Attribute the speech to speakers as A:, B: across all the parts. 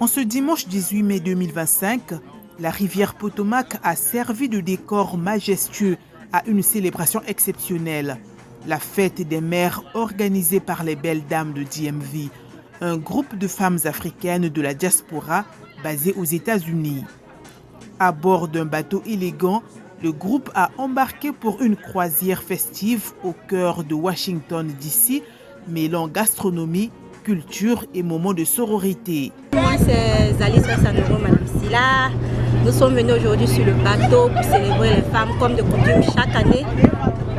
A: En ce dimanche 18 mai 2025, la rivière Potomac a servi de décor majestueux à une célébration exceptionnelle, la fête des mères organisée par les Belles Dames de DMV, un groupe de femmes africaines de la diaspora basé aux États-Unis. À bord d'un bateau élégant, le groupe a embarqué pour une croisière festive au cœur de Washington DC, mêlant gastronomie, culture et moments de sororité.
B: Moi, c'est Zalissa Sanoro, Madame Silla. Nous sommes venus aujourd'hui sur le bateau pour célébrer les femmes comme de coutume chaque année.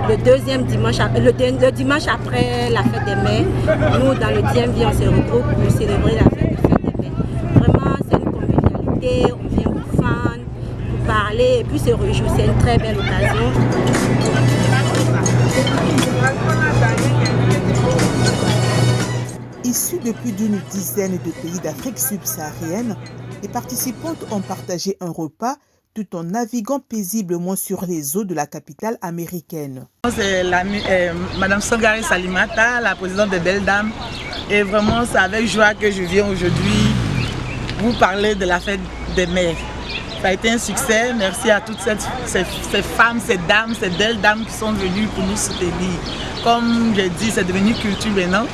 B: Le dimanche après la fête des mères, nous dans le DMV, on se regroupe pour célébrer la fête des mères. Vraiment, c'est une convivialité, on vient pour fan, pour parler et puis se réjouir. C'est une très belle occasion.
A: Issues de plus d'une dizaine de pays d'Afrique subsaharienne, les participantes ont partagé un repas tout en naviguant paisiblement sur les eaux de la capitale américaine.
C: C'est Madame Sangare Salimata, la présidente des Belles Dames. Et vraiment, c'est avec joie que je viens aujourd'hui vous parler de la fête des mères. Ça a été un succès. Merci à toutes ces femmes, ces dames, ces belles dames qui sont venues pour nous soutenir. Comme je dis, c'est devenu culture maintenant.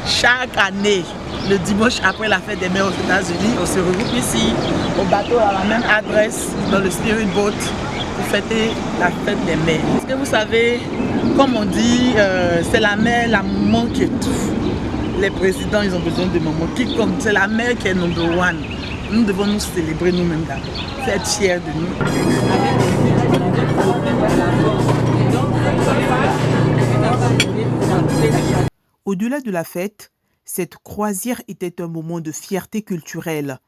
C: Chaque année, le dimanche après la fête des mères aux États-Unis, on se regroupe ici, au bateau à la même adresse, dans le Spirit Boat, pour fêter la fête des mères. Parce que vous savez, comme on dit, c'est la mère, la maman qui est tout. Les présidents, ils ont besoin de maman. Quiconque, c'est la mère qui est number one. Nous devons nous célébrer nous-mêmes d'abord, être fiers de nous.
A: Au-delà de la fête, cette croisière était un moment de fierté culturelle.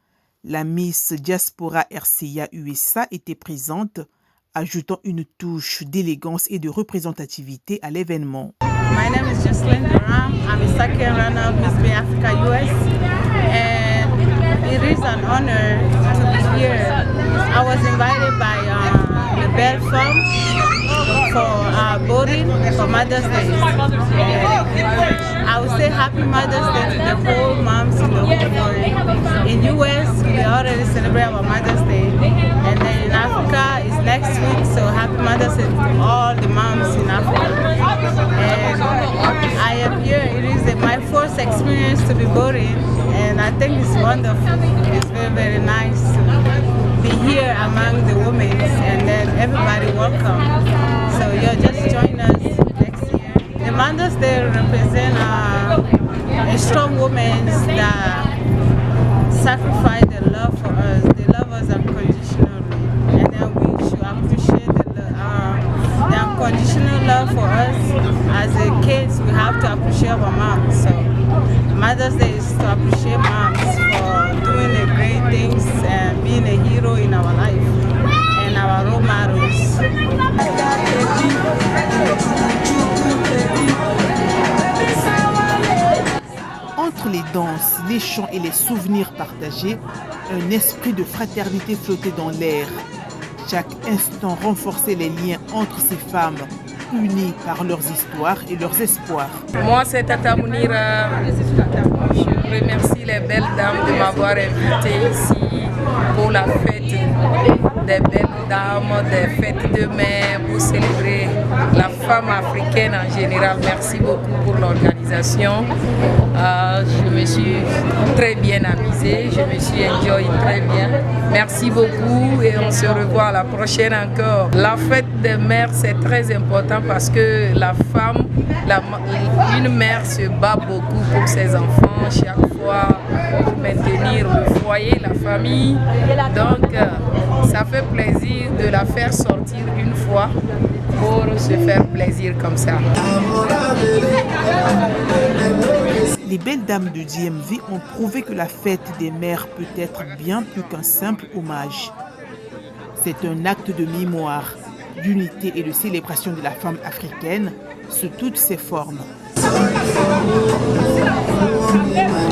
A: La Miss Diaspora RCA USA était présente, ajoutant une touche d'élégance et de représentativité à l'événement.
D: My name is Jocelyn Durham. I'm a second runner of Miss Bay Africa US, and it is an honor to be here. I was invited by the Belle Femme for voting for Mother's Day. I would say Happy Mother's Day to the whole moms in the whole world. In US, we already celebrate our Mother's Day, and then in Africa it's next week. So Happy Mother's Day to all the moms in Africa. And I am here. It is my first experience to be voting, and I think it's wonderful. It's very, very nice to be here among the women, and then everybody welcome. So you'll just join us next year. The Mother's Day represent a strong woman that sacrifice their love for us. They love us unconditionally, and then we should appreciate the unconditional love for us. As a kids, we have to appreciate our moms. So Mother's Day is to appreciate moms for doing the great things and being a hero in our life and our role models.
A: Entre les danses, les chants et les souvenirs partagés, un esprit de fraternité flottait dans l'air. Chaque instant renforçait les liens entre ces femmes, unies par leurs histoires et leurs espoirs.
E: Moi, c'est Tata Mounira. Je remercie les Belles Dames de m'avoir invité ici pour la fête des Belles Dames, des fêtes de mères, pour célébrer la femme africaine en général. Merci beaucoup pour l'organisation. Je me suis très bien amusée, je me suis enjoy très bien. Merci beaucoup et on se revoit à la prochaine encore. La fête des mères, c'est très important parce que la femme, une mère se bat beaucoup pour ses enfants chaque fois pour maintenir le foyer, la famille. Donc ça fait plaisir de la faire sortir une fois pour se faire plaisir comme ça.
A: Les Belles Dames de DMV ont prouvé que la fête des mères peut être bien plus qu'un simple hommage. C'est un acte de mémoire, d'unité et de célébration de la femme africaine sous toutes ses formes.